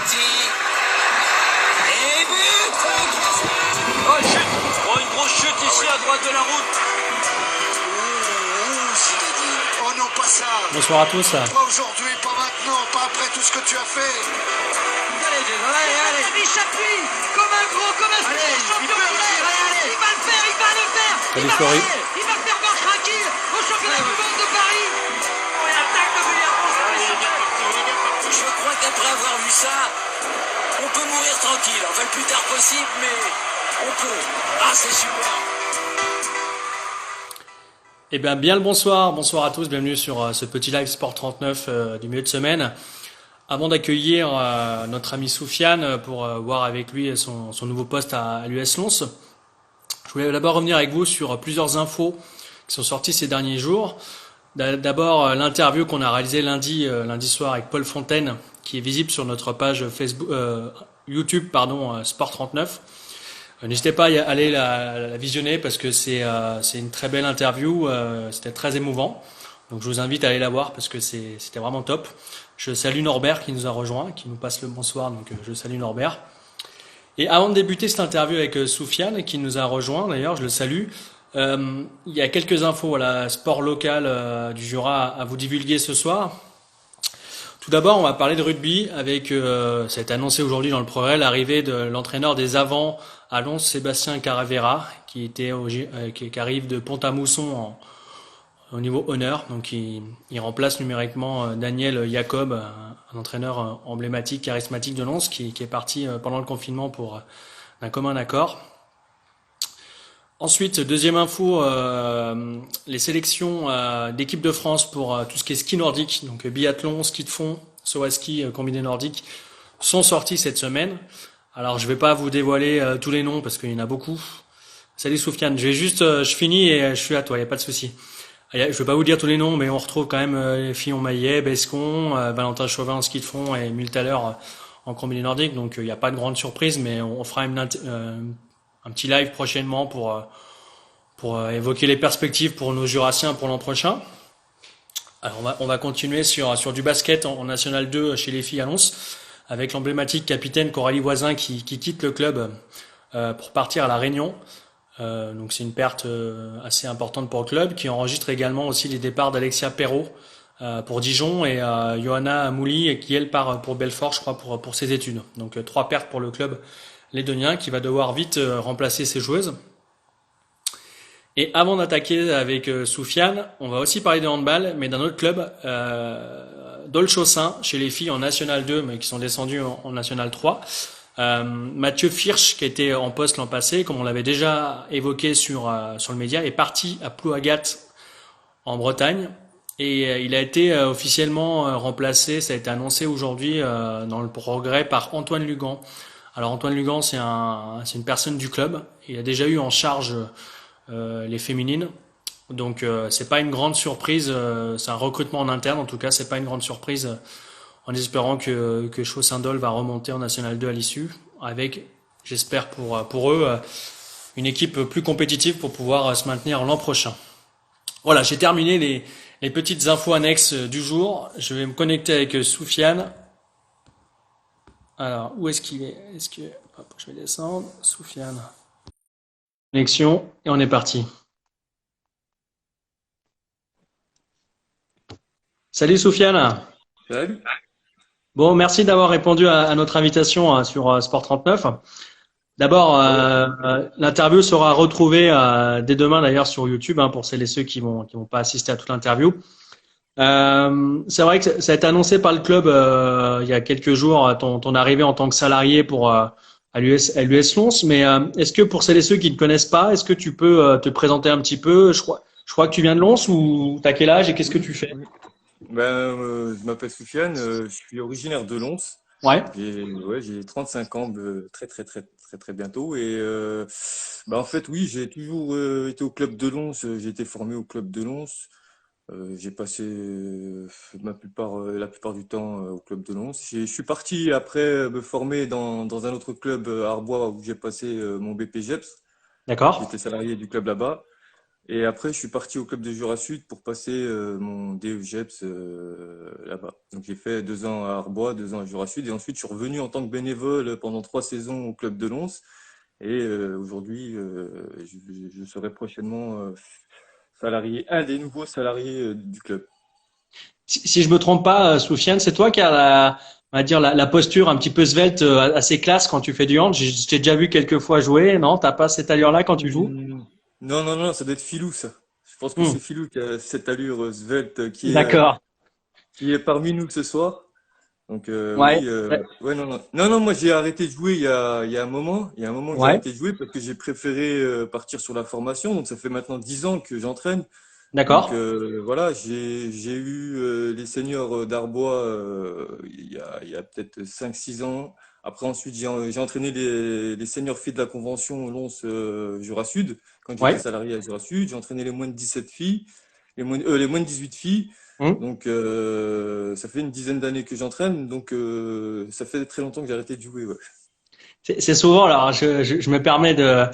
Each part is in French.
Petit. Et but. Oh, chute. Oh, une grosse chute ici à droite de la route. Zinedine. Oh non, pas ça. Bonsoir à tous. Pas aujourd'hui, pas maintenant, pas après tout ce que tu as fait. Allez. Il s'appuie comme un gros, comme un champion mondial. Il va le faire, il va le faire. Salut Flori. Il va faire marche tranquille au championnat du monde de Paris. Oh, il attaque le meilleur. Je crois qu'après avoir vu ça, on peut mourir tranquille. Enfin, le plus tard possible, mais on peut. Ah, c'est super. Eh bien le bonsoir à tous, bienvenue sur ce petit live Sport 39 du milieu de semaine. Avant d'accueillir notre ami Soufiane pour voir avec lui son nouveau poste à l'US Lons, je voulais d'abord revenir avec vous sur plusieurs infos qui sont sorties ces derniers jours. D'abord l'interview qu'on a réalisée lundi soir avec Paul Fontaine, qui est visible sur notre page Facebook, YouTube Sport 39. N'hésitez pas à aller la visionner parce que c'est une très belle interview, c'était très émouvant. Donc je vous invite à aller la voir parce que c'était vraiment top. Je salue Norbert qui nous a rejoint, qui nous passe le bonsoir, donc je salue Norbert. Et avant de débuter cette interview avec Soufiane qui nous a rejoint, d'ailleurs je le salue, il y a quelques infos, voilà, sport local du Jura à vous divulguer ce soir. Tout d'abord, on va parler de rugby avec, ça a été annoncé aujourd'hui dans le progrès, l'arrivée de l'entraîneur des avants à Lons, Sébastien Caravera, qui arrive de Pont-à-Mousson au niveau honneur. Donc, il remplace numériquement Daniel Jacob, un entraîneur emblématique, charismatique de Lons, qui est parti pendant le confinement pour d'un commun accord. Ensuite, deuxième info, les sélections d'équipe de France pour tout ce qui est ski nordique, donc biathlon, ski de fond, saut à ski combiné nordique, sont sorties cette semaine. Alors, je vais pas vous dévoiler tous les noms parce qu'il y en a beaucoup. Salut Soufiane, je finis et je suis à toi, il y a pas de souci. Je vais pas vous dire tous les noms, mais on retrouve quand même les Fillon Maillet, Bescon, Valentin Chauvin en ski de fond et Multaler en combiné nordique. Donc, il n'y a pas de grande surprise, mais on fera un petit live prochainement pour évoquer les perspectives pour nos Jurassiens pour l'an prochain. Alors on va continuer sur du basket en National 2 chez les filles à Lons avec l'emblématique capitaine Coralie Voisin qui quitte le club pour partir à La Réunion. Donc c'est une perte assez importante pour le club qui enregistre également aussi les départs d'Alexia Perrault pour Dijon et Johanna Mouli qui elle part pour Belfort je crois pour ses études. Donc 3 pertes pour le club lédonien qui va devoir vite remplacer ses joueuses. Et avant d'attaquer avec Soufiane, on va aussi parler de handball, mais d'un autre club, Dolchaussin, chez les filles en National 2, mais qui sont descendues en National 3. Mathieu Firsch, qui était en poste l'an passé, comme on l'avait déjà évoqué sur le média, est parti à Plouagat en Bretagne. Et il a été officiellement remplacé, ça a été annoncé aujourd'hui dans le progrès par Antoine Lugan. Alors Antoine Lugan, c'est une personne du club. Il a déjà eu en charge les féminines. Donc c'est pas une grande surprise, c'est un recrutement en interne en tout cas, c'est pas une grande surprise en espérant que Chaussin-Dol va remonter en National 2 à l'issue avec, j'espère pour eux, une équipe plus compétitive pour pouvoir se maintenir l'an prochain. Voilà, j'ai terminé les petites infos annexes du jour. Je vais me connecter avec Soufiane. Alors, où est-ce qu'il est? Hop, je vais descendre. Soufiane. Connexion, et on est parti. Salut Soufiane. Salut. Bon, merci d'avoir répondu à notre invitation sur Sport 39. D'abord, l'interview sera retrouvée dès demain d'ailleurs sur YouTube pour celles et ceux qui vont pas assister à toute l'interview. C'est vrai que ça a été annoncé par le club il y a quelques jours ton arrivée en tant que salarié pour à l'US Lons, mais est-ce que pour celles et ceux qui ne connaissent pas, est-ce que tu peux te présenter un petit peu? Je crois que tu viens de Lons ou t'as quel âge et qu'est-ce que tu fais? Je m'appelle Soufiane, je suis originaire de Lons. Ouais. J'ai 35 ans très bientôt et en fait oui, j'ai toujours été au club de Lons, j'ai été formé au club de Lons. J'ai passé la plupart du temps au club de Lons. Je suis parti après me former dans un autre club à Arbois où j'ai passé mon BPGEPS. D'accord. J'étais salarié du club là-bas. Et après, je suis parti au club de Jura Sud pour passer mon DEGEPS là-bas. Donc j'ai fait 2 ans à Arbois, 2 ans à Jura Sud, et ensuite je suis revenu en tant que bénévole pendant 3 saisons au club de Lons. Et aujourd'hui, je serai prochainement salarié, un des nouveaux salariés du club. Si je me trompe pas, Soufiane, c'est toi qui as on va dire la posture un petit peu svelte, assez classe quand tu fais du hand. Je t'ai déjà vu quelques fois jouer. Non, t'as pas cette allure-là quand tu joues? Non, non, non, ça doit être Filou, ça. Je pense que Hmm. c'est Filou qui a cette allure svelte D'accord. qui est parmi nous ce soir. Donc Ouais. oui, ouais, non, non. Non, non, moi j'ai arrêté de jouer il y a un moment. Il y a un moment que j'ai Ouais. arrêté de jouer parce que j'ai préféré partir sur la formation. Donc ça fait maintenant 10 ans que j'entraîne. Donc D'accord. voilà, j'ai eu les seniors d'Arbois il y a peut-être 5 6 ans. Après ensuite j'ai entraîné les seniors filles de la convention Lons Jura Sud quand j'étais Ouais. salarié à Jura Sud. J'ai entraîné les moins de 17 filles, les moins de 18 filles. Hmm. Donc ça fait une dizaine d'années que j'entraîne. Donc ça fait très longtemps que j'ai arrêté de jouer. Ouais. C'est souvent, alors je me permets de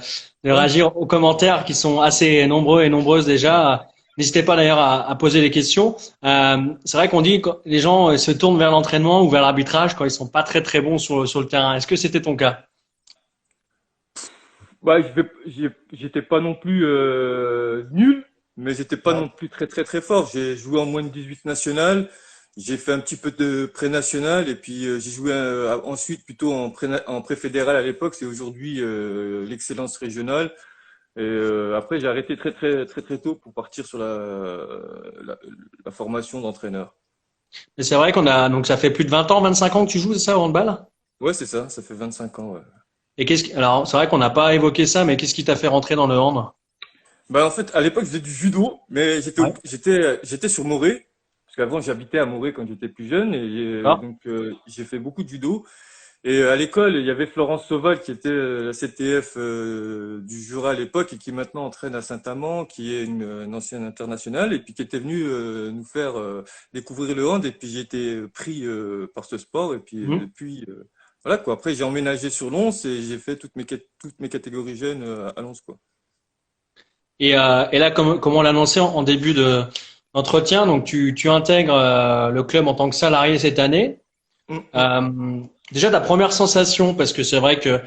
Ouais. réagir aux commentaires qui sont assez nombreux et nombreuses déjà. N'hésitez pas d'ailleurs à poser des questions. C'est vrai qu'on dit que les gens se tournent vers l'entraînement ou vers l'arbitrage quand ils sont pas très très bons sur le terrain. Est-ce que c'était ton cas? Bah, j'étais pas non plus nul, mais j'étais pas Ouais. non plus très très très fort. J'ai joué en moins de 18 national, j'ai fait un petit peu de pré-national et puis j'ai joué ensuite plutôt en pré-fédéral à l'époque. C'est aujourd'hui l'excellence régionale. Et après j'ai arrêté très très très très tôt pour partir sur la, la formation d'entraîneur. Et c'est vrai qu'on a, donc ça fait plus de 20 ans, 25 ans que tu joues, c'est ça, au handball? Ouais, c'est ça, ça fait 25 ans. Ouais. Et alors c'est vrai qu'on n'a pas évoqué ça, mais qu'est-ce qui t'a fait rentrer dans le hand? Bah, en fait, à l'époque, je faisais du judo, mais Ouais. j'étais sur Morée, parce qu'avant, j'habitais à Morée quand j'étais plus jeune, et D'accord. donc, j'ai fait beaucoup de judo. Et à l'école, il y avait Florence Sauval, qui était la CTF du Jura à l'époque, et qui maintenant entraîne à Saint-Amand, qui est une ancienne internationale, et puis qui était venue nous faire découvrir le hand, et puis j'ai été pris par ce sport, et puis Mhm. depuis, voilà quoi. Après, j'ai emménagé sur Lons, et j'ai fait toutes mes catégories jeunes à Lons, quoi. Et là, comme on l'a annoncé en début d'entretien, donc tu intègres le club en tant que salarié cette année. Mm, mm. Euh, Déjà ta première sensation, parce que c'est vrai que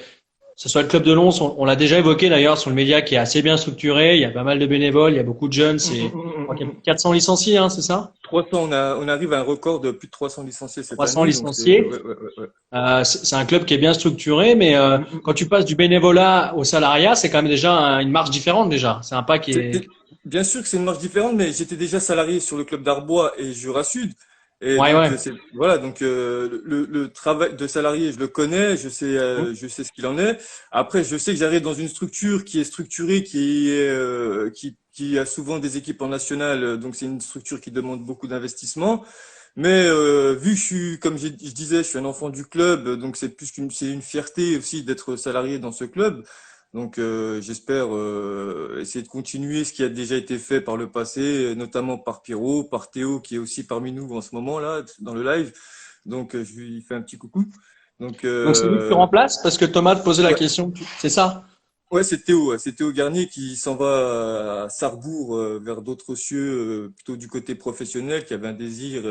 ce soit le club de Lons, on l'a déjà évoqué d'ailleurs sur le média qui est assez bien structuré. Il y a pas mal de bénévoles, il y a beaucoup de jeunes. Mm, mm, Je mm, crois qu'il y mm, a mm. 400 licenciés, hein, c'est ça? 300, on arrive à un record de plus de 300 licenciés cette 300 année, donc c'est licenciés. ouais, ouais, ouais, ouais. C'est un club qui est bien structuré, mais Mm, mm, quand mm. tu passes du bénévolat au salariat, c'est quand même déjà une marge différente déjà. C'est un pas qui C'est- est. c'est- Bien sûr que c'est une marche différente, mais j'étais déjà salarié sur le club d'Arbois et Jura Sud, et Ouais, donc ouais. c'est voilà, donc le travail de salarié, je le connais, Hum, je sais ce qu'il en est. Après, je sais que j'arrive dans une structure qui est structurée, qui a souvent des équipes en national, donc c'est une structure qui demande beaucoup d'investissement. Mais vu que comme je disais, je suis un enfant du club, donc c'est une fierté aussi d'être salarié dans ce club. Donc j'espère essayer de continuer ce qui a déjà été fait par le passé, notamment par Pierrot, par Théo qui est aussi parmi nous en ce moment là dans le live. Donc je lui fais un petit coucou. Donc Donc c'est lui que tu remplaces parce que Thomas te posait la ouais, question. C'est ça? ouais, c'est Théo, ouais. C'est Théo Garnier qui s'en va à Sarrebourg vers d'autres cieux, plutôt du côté professionnel, qui avait un désir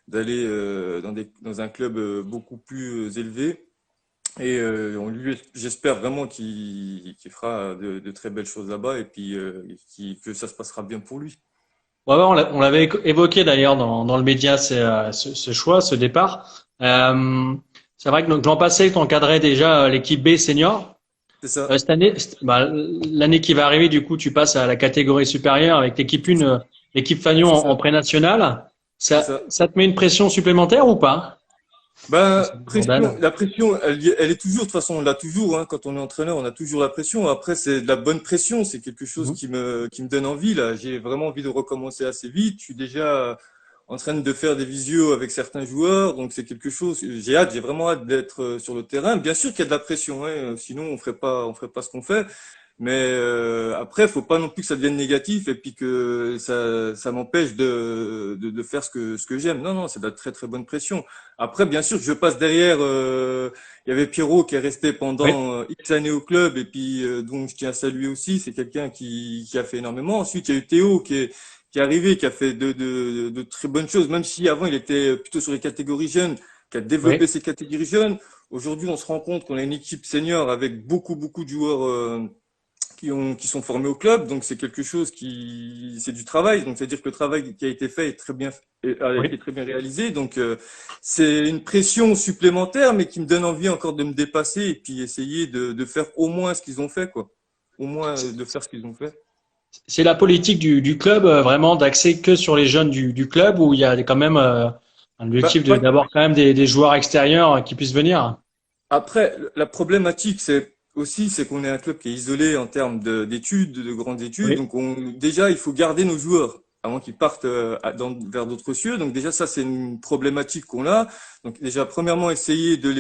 d'aller dans un club beaucoup plus élevé. Et j'espère vraiment qu'il fera de très belles choses là-bas et puis que ça se passera bien pour lui. Ouais, ouais, on l'avait évoqué d'ailleurs dans le média, ce choix, ce départ. C'est vrai que donc, l'an passé, tu encadrais déjà l'équipe B senior. C'est ça. Cette année, bah, l'année qui va arriver, du coup, tu passes à la catégorie supérieure avec l'équipe 1, l'équipe Fagnon C'est en ça. pré-national. C'est ça. Ça te met une pression supplémentaire ou pas? Ben, Jordan. la pression, elle est toujours, de toute façon, on l'a toujours, hein, quand on est entraîneur, on a toujours la pression. Après, c'est de la bonne pression, c'est quelque chose Mhm. qui me donne envie, là. J'ai vraiment envie de recommencer assez vite. Je suis déjà en train de faire des visios avec certains joueurs, donc c'est quelque chose, j'ai vraiment hâte d'être sur le terrain. Bien sûr qu'il y a de la pression, hein, sinon on ferait pas ce qu'on fait. Mais après, faut pas non plus que ça devienne négatif et puis que ça m'empêche de faire ce que j'aime. Non, non, c'est de la très très bonne pression. Après, bien sûr, je passe derrière. Il y avait Pierrot qui est resté Oui. pendant X années au club et puis donc je tiens à saluer aussi. C'est quelqu'un qui a fait énormément. Ensuite, il y a eu Théo qui est arrivé, qui a fait de très bonnes choses, même si avant il était plutôt sur les catégories jeunes, qui a développé Oui. ses catégories jeunes. Aujourd'hui, on se rend compte qu'on a une équipe senior avec beaucoup de joueurs qui sont formés au club. Donc, c'est quelque chose c'est du travail. Donc, c'est-à-dire que le travail qui a été fait est très bien, a Oui. été très bien réalisé. Donc, c'est une pression supplémentaire, mais qui me donne envie encore de me dépasser et puis essayer de faire au moins ce qu'ils ont fait, quoi. Au moins de faire ce qu'ils ont fait. C'est la politique du club, vraiment d'axer que sur les jeunes du club, où il y a quand même un Bah, objectif pas d'avoir quand même des joueurs extérieurs qui puissent venir. Après, la problématique, c'est qu'on est un club qui est isolé en termes d'études, de grandes études. Oui. Donc, déjà, il faut garder nos joueurs avant qu'ils partent vers d'autres cieux. Donc, déjà, ça, c'est une problématique qu'on a. Donc, déjà, premièrement, essayer de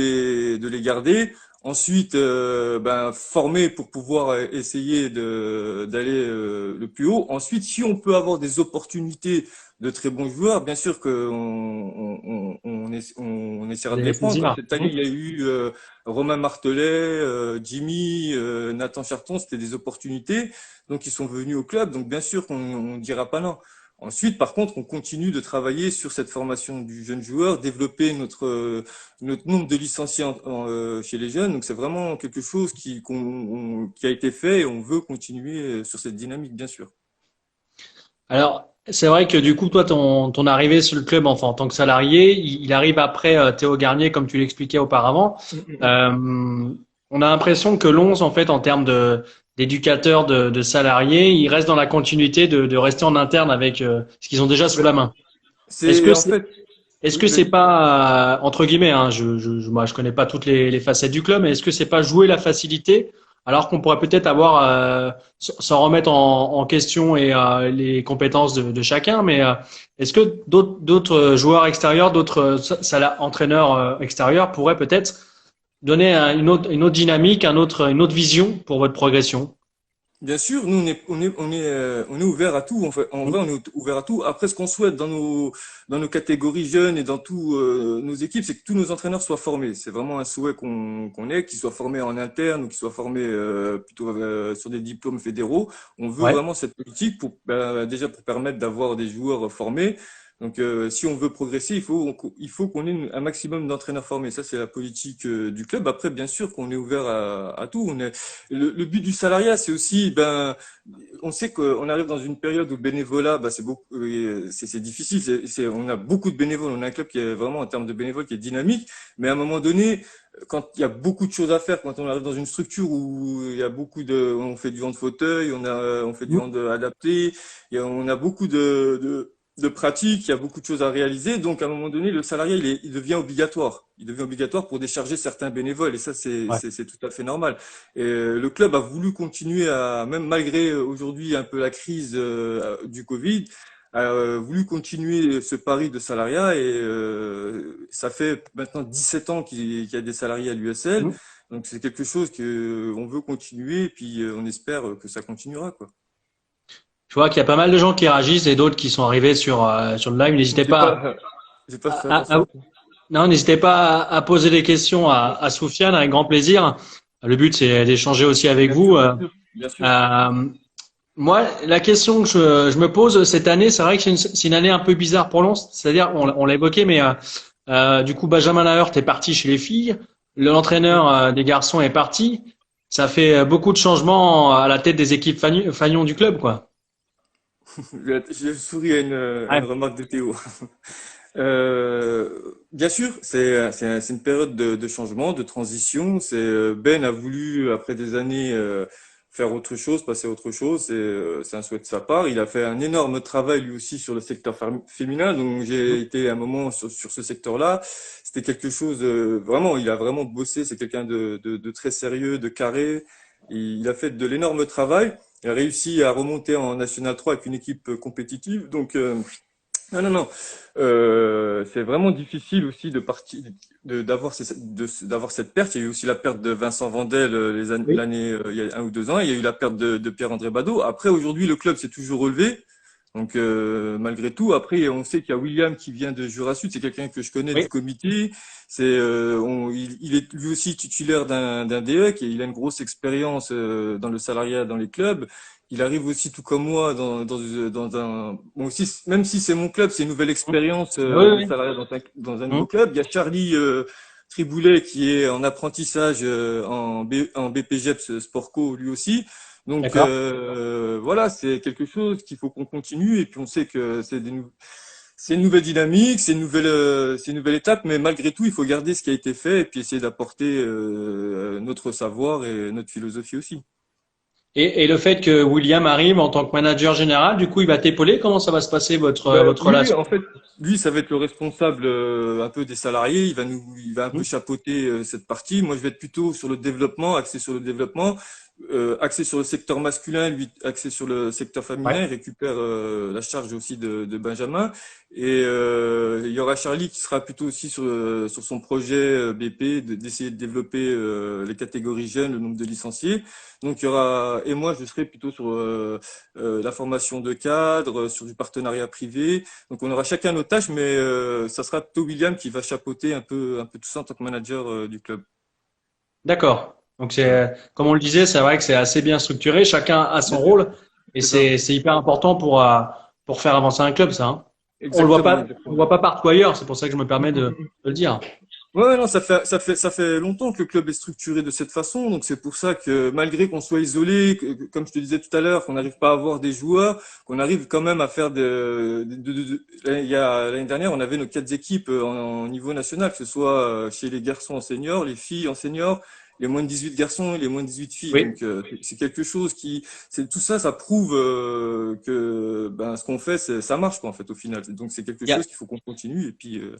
les garder. Ensuite, former pour pouvoir essayer d'aller le plus haut. Ensuite, si on peut avoir des opportunités de très bons joueurs, bien sûr on essaiera de Les les prendre. Comme saisir. cette année, il y a eu Romain Martelet, Jimmy, Nathan Charton, c'était des opportunités. Donc, ils sont venus au club. Donc, bien sûr qu'on on dira pas non. Ensuite, par contre, on continue de travailler sur cette formation du jeune joueur, développer notre nombre de licenciés chez les jeunes. Donc, c'est vraiment quelque chose qui a été fait et on veut continuer sur cette dynamique, bien sûr. Alors, c'est vrai que du coup, toi, ton arrivée sur le club, enfin, en tant que salarié, il arrive après Théo Garnier, comme tu l'expliquais auparavant. On a l'impression que Lons, en fait, en termes d'éducateurs, de salariés, il reste dans la continuité de rester en interne avec ce qu'ils ont déjà sous la main. Est-ce C'est que en fait, est-ce oui, que c'est vas-y. pas entre guillemets, hein, moi je connais pas toutes les facettes du club, mais est-ce que c'est pas jouer la facilité alors qu'on pourrait peut-être avoir sans remettre en question et les compétences de chacun, mais est-ce que d'autres joueurs extérieurs, d'autres entraîneurs extérieurs pourraient peut-être donner une autre dynamique, une autre vision pour votre progression? Bien sûr, nous on est ouvert à tout. En vrai, on est ouvert à tout. Après, ce qu'on souhaite dans nos catégories jeunes et dans tous nos équipes, c'est que tous nos entraîneurs soient formés. C'est vraiment un souhait qu'on ait, qu'ils soient formés en interne ou qu'ils soient formés plutôt sur des diplômes fédéraux. On veut Ouais. vraiment cette politique déjà pour permettre d'avoir des joueurs formés. Donc, si on veut progresser, il faut qu'on ait un maximum d'entraîneurs formés. Ça, c'est la politique du club. Après, bien sûr qu'on est ouvert à tout. Le but du salariat, c'est aussi, on sait qu'on arrive dans une période où le bénévolat, c'est difficile. On a beaucoup de bénévoles. On a un club qui est vraiment, en termes de bénévoles, qui est dynamique. Mais à un moment donné, quand il y a beaucoup de choses à faire, quand on arrive dans une structure où il y a on fait du hand fauteuil, on fait du hand adapté, on a beaucoup de pratiques, il y a beaucoup de choses à réaliser. Donc, à un moment donné, le salarié, il devient obligatoire. Il devient obligatoire pour décharger certains bénévoles. Et ça, Ouais. c'est tout à fait normal. Et le club a voulu continuer même malgré aujourd'hui un peu la crise du Covid, a voulu continuer ce pari de salariat. Et ça fait maintenant 17 ans qu'il y a des salariés à l'USL. Donc, c'est quelque chose que on veut continuer. Et puis, on espère que ça continuera, quoi. Je vois qu'il y a pas mal de gens qui réagissent et d'autres qui sont arrivés sur le live. N'hésitez J'ai pas pas, j'ai pas fait à, attention. non, n'hésitez pas à poser des questions à Soufiane avec grand plaisir. Le but, c'est d'échanger aussi avec Bien vous. sûr, bien sûr, bien sûr. Euh, Moi, la question que je me pose cette année, c'est vrai que c'est une année un peu bizarre pour Lens. C'est-à-dire, on l'a évoqué, mais du coup, Benjamin Lahert est parti chez les filles. L'entraîneur des garçons est parti. Ça fait beaucoup de changements à la tête des équipes fanions du club, quoi. Je souris à à une Ouais. remarque de Théo. Bien sûr, c'est une période de changement, de transition. Ben a voulu, après des années, faire autre chose, passer à autre chose. C'est un souhait de sa part. Il a fait un énorme travail lui aussi sur le secteur féminin. Donc j'ai été un moment sur ce secteur-là. C'était quelque chose vraiment. Il a vraiment bossé. C'est quelqu'un de très sérieux, de carré. Il a fait de l'énorme travail. Il a réussi à remonter en National 3 avec une équipe compétitive. Donc Non, non, non. C'est vraiment difficile aussi de partir, d'avoir cette perte. Il y a eu aussi la perte de Vincent Vandel Oui. l'année, il y a 1 ou 2 ans. Il y a eu la perte de Pierre-André Badeau. Après, aujourd'hui, le club s'est toujours relevé. Donc, malgré tout, après, on sait qu'il y a William qui vient de Jura Sud. C'est quelqu'un que je connais du Oui. comité. Il est lui aussi titulaire d'un DEC et il a une grosse expérience dans le salariat dans les clubs. Il arrive aussi, tout comme moi, dans un, bon aussi, même si c'est mon club, c'est une nouvelle expérience Oui, de oui. salariat dans un nouveau Hum. club. Il y a Charlie Triboulet qui est en apprentissage en BPGEPS Sportco lui aussi. Donc D'accord. voilà, c'est quelque chose qu'il faut qu'on continue et puis on sait que c'est une nouvelle dynamique, c'est une nouvelle étape, mais malgré tout, il faut garder ce qui a été fait et puis essayer d'apporter notre savoir et notre philosophie aussi. Et le fait que William arrive en tant que manager général, du coup, il va t'épauler. Comment ça va se passer Ben, votre lui, relation? en fait, lui, ça va être le responsable un peu des salariés. Il va un peu Hum. chapeauter cette partie. Moi, je vais être plutôt sur le développement, axé sur le développement, axé sur le secteur masculin, lui, axé sur le secteur Ouais. féminin. Il récupère la charge aussi de Benjamin. Et il y aura Charlie qui sera plutôt aussi sur son projet BP, d'essayer de développer les catégories jeunes, le nombre de licenciés. Donc, il y aura, et moi, je serai plutôt sur la formation de cadres, sur du partenariat privé. Donc on aura chacun nos tâches, mais ça sera plutôt William qui va chapeauter un peu tout ça en tant que manager du club. D'accord. Donc Voilà. c'est, comme on le disait, c'est vrai que c'est assez bien structuré. Chacun a son Bien sûr, rôle et c'est ça. c'est hyper important pour faire avancer un club, ça, hein. Exactement, On le exactement. voit pas partout ailleurs. C'est pour ça que je me permets de le dire. Ouais, non, ça fait longtemps que le club est structuré de cette façon. Donc c'est pour ça que malgré qu'on soit isolé, comme je te disais tout à l'heure, qu'on n'arrive pas à avoir des joueurs, qu'on arrive quand même à faire il y a l'année dernière, on avait nos 4 équipes en niveau national, que ce soit chez les garçons en senior, les filles en senior, les moins de 18 garçons et les moins de 18 filles. Oui. Donc c'est quelque chose c'est tout ça, ça prouve que ben ce qu'on fait, ça marche quoi en fait au final. Donc c'est quelque Il y a, chose qu'il faut qu'on continue et puis ouais.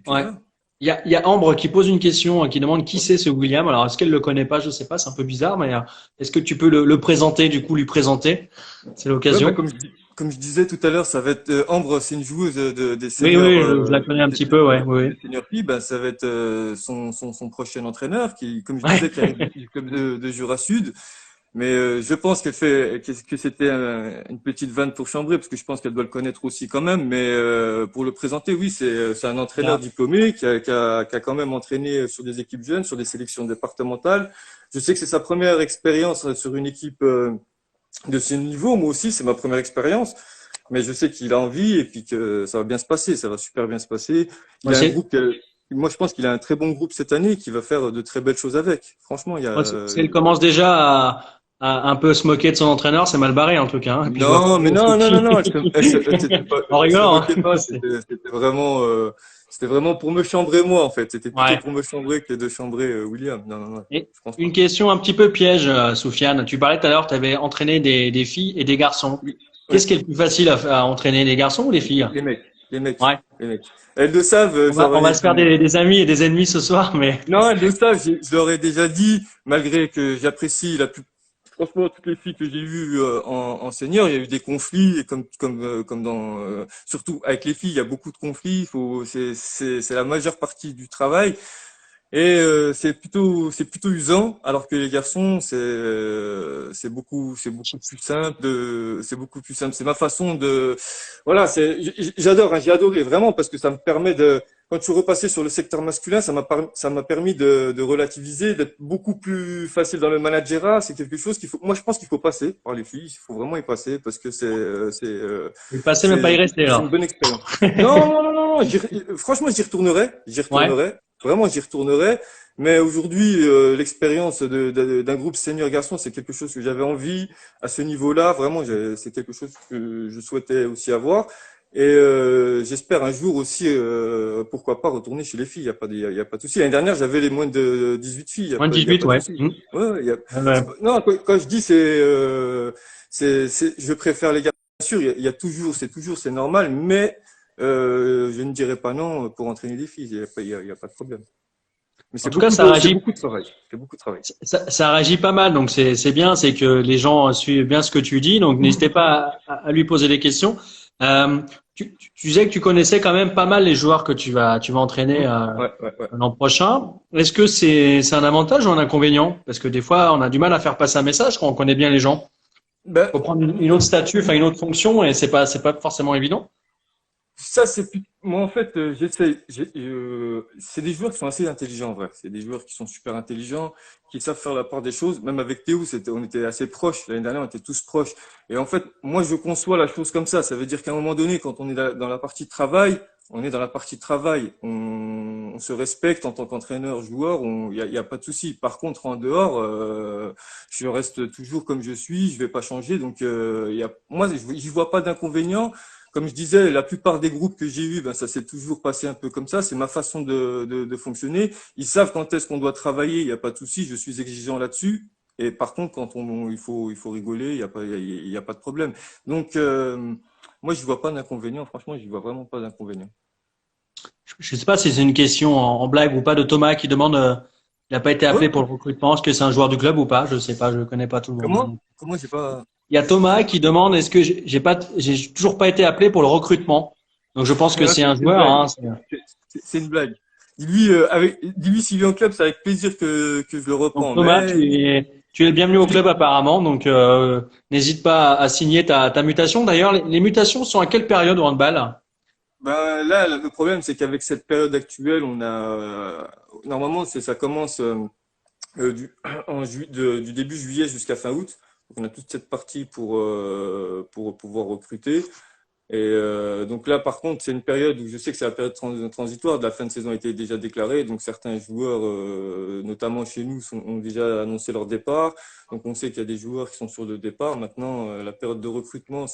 voilà. Il y a Ambre qui pose une question, qui demande qui c'est ce William. Alors, est-ce qu'elle le connaît pas? Je sais pas, c'est un peu bizarre, mais est-ce que tu peux le présenter, du coup, lui présenter? C'est Ouais, bah, l'occasion. comme je disais tout à l'heure, ça va être Ambre, c'est une joueuse des Oui, seniors, oui, je la connais un petit peu, ouais, oui, oui. des seniors filles. Ben, ça va être son prochain entraîneur, qui, comme je Ouais. disais, qui arrive du club de Jura Sud. Mais je pense que c'était une petite vanne pour Chambray, parce que je pense qu'elle doit le connaître aussi quand même. Mais pour le présenter, oui, c'est un entraîneur Bien. diplômé qui a quand même entraîné sur des équipes jeunes, sur des sélections départementales. Je sais que c'est sa première expérience sur une équipe de ce niveau. Moi aussi, c'est ma première expérience. Mais je sais qu'il a envie et puis que ça va bien se passer. Ça va super bien se passer. Il Moi, a un groupe, moi, je pense qu'il a un très bon groupe cette année qui va faire de très belles choses avec. Franchement, il y a, si elle commence déjà à un peu se moquer de son entraîneur, c'est mal barré, en tout cas, hein. Et puis, je vois pas non, mais trop non, c'est non, non, qui. non. En Elle se rigolant, moquait hein. pas. C'était vraiment pour me chambrer moi, en fait. C'était plutôt Ouais. pour me chambrer que de chambrer William. Non, non, non. Et Je pense une pas. question un petit peu piège, Soufiane. Tu parlais tout à l'heure, tu avais entraîné des filles et des garçons. Oui, oui. Qu'est-ce qui est le plus facile à entraîner, les garçons ou les filles? Les mecs, les mecs, Ouais. les mecs. Elles le savent, On va se faire des amis et des ennemis ce soir, mais non, elles le savent, je leur ai déjà dit, malgré que j'apprécie franchement, toutes les filles que j'ai vues en senior, il y a eu des conflits, et comme dans, surtout avec les filles, il y a beaucoup de conflits, c'est la majeure partie du travail. Et c'est plutôt usant, alors que les garçons, c'est beaucoup plus simple. C'est beaucoup plus simple. C'est ma façon de, voilà, j'adore, hein, j'ai adoré vraiment parce que ça me permet de, quand je suis repassé sur le secteur masculin, ça m'a permis de relativiser, d'être beaucoup plus facile dans le managerat. C'est quelque chose moi je pense qu'il faut passer par les filles, il faut vraiment y passer parce que il passait même pas y rester c'est une alors. bonne expérience. Non, non, non, non, non, franchement, j'y Ouais. retournerai. Vraiment, j'y retournerai. Mais aujourd'hui, l'expérience d'un groupe senior garçon, c'est quelque chose que j'avais envie à ce niveau-là. Vraiment, c'est quelque chose que je souhaitais aussi avoir. Et j'espère un jour aussi, pourquoi pas, retourner chez les filles. Il y a pas de souci. L'année dernière, j'avais les moins de 18 filles. Moins de Il y a 18, pas de ouais. souci. Ouais, ouais, Ouais. non, quand je dis je préfère les gars. Bien sûr, il y a toujours, c'est normal, mais je ne dirais pas non pour entraîner des filles. Il y a pas de problème. Mais En tout cas, ça c'est réagit, beaucoup de travail. C'est beaucoup de travail. ça réagit pas mal, donc c'est bien, c'est que les gens suivent bien ce que tu dis, donc n'hésitez pas à lui poser des questions. Euh, tu disais que tu connaissais quand même pas mal les joueurs que tu vas entraîner Ouais, ouais, ouais. l'an prochain. Est-ce que c'est un avantage ou un inconvénient? Parce que des fois, on a du mal à faire passer un message quand on connaît bien les gens. Ben, Faut prendre une autre statut, enfin une autre fonction, et c'est pas forcément évident. ça, c'est plus. Moi, en fait, j'essaie. C'est des joueurs qui sont assez intelligents, en vrai. C'est des joueurs qui sont super intelligents, qui savent faire la part des choses. Même avec Théo, on était assez proches. L'année dernière, on était tous proches. Et en fait, moi, je conçois la chose comme ça. Ça veut dire qu'à un moment donné, quand on est dans la partie travail, on est dans la partie travail. On se respecte en tant qu'entraîneur, joueur. Il y a pas de souci. Par contre, en dehors, je reste toujours comme je suis. Je vais pas changer. Donc, moi, j'y vois pas d'inconvénient. Comme je disais, la plupart des groupes que j'ai eus, ben, ça s'est toujours passé un peu comme ça. C'est ma façon de fonctionner. Ils savent quand est-ce qu'on doit travailler, il n'y a pas de souci, je suis exigeant là-dessus. Et par contre, il faut rigoler, il y a pas de problème. Donc, moi, je vois pas d'inconvénient. Franchement, je vois vraiment pas d'inconvénient. Je sais pas si c'est une question en blague ou pas de Thomas qui demande, il n'a pas été Ouais, appelé pour le recrutement. Est-ce que c'est un joueur du club ou pas? Je sais pas, je connais pas tout le monde. comment j'ai pas. Il y a Thomas qui demande, est-ce que j'ai toujours pas été appelé pour le recrutement? Donc je pense que Ah, c'est un c'est une joueur, blague. hein. C'est une blague. Dis-lui s'il est en club, c'est avec plaisir que je le Donc reprends. Thomas, Mais tu es le bienvenu au club apparemment. Donc n'hésite pas à signer ta mutation. D'ailleurs, les mutations sont à quelle période au handball? ben là, le problème, c'est qu'avec cette période actuelle, normalement, ça commence du début juillet jusqu'à fin août. Donc, on a toute cette partie pour pouvoir recruter. Et donc là, par contre, c'est une période où je sais que c'est la période transitoire. De la fin de saison a été déjà déclarée. Donc certains joueurs, notamment chez nous, ont déjà annoncé leur départ. Donc on sait qu'il y a des joueurs qui sont sur le départ. Maintenant, la période de recrutement,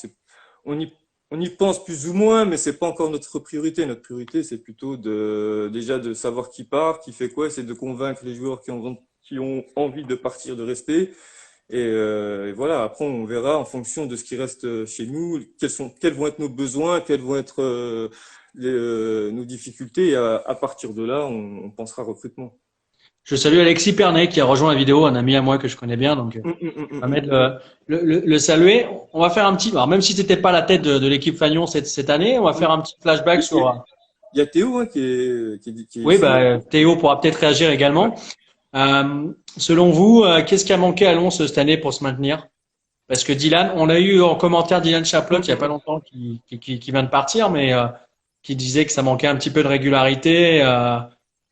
on y, on y pense plus ou moins, mais c'est pas encore notre priorité. Notre priorité, c'est plutôt déjà de savoir qui part, qui fait quoi, c'est de convaincre les joueurs qui ont envie de partir, de rester. Et voilà, après, on verra en fonction de ce qui reste chez nous, quels vont être nos besoins, quelles vont être nos difficultés. Et à partir de là, on pensera recrutement. Je salue Alexis Pernet qui a rejoint la vidéo, un ami à moi que je connais bien. Donc on va mettre le saluer. On va faire un petit, alors même si tu n'étais pas la tête de l'équipe Fagnon cette année, on va faire un petit flashback sur. Il y a Théo hein, qui est Oui, ici. bah Théo pourra peut-être réagir également. Selon vous, qu'est-ce qui a manqué à Lons cette année pour se maintenir? Parce que Dylan, on a eu en commentaire Dylan Chaplot il y a pas longtemps qui vient de partir, mais qui disait que ça manquait un petit peu de régularité.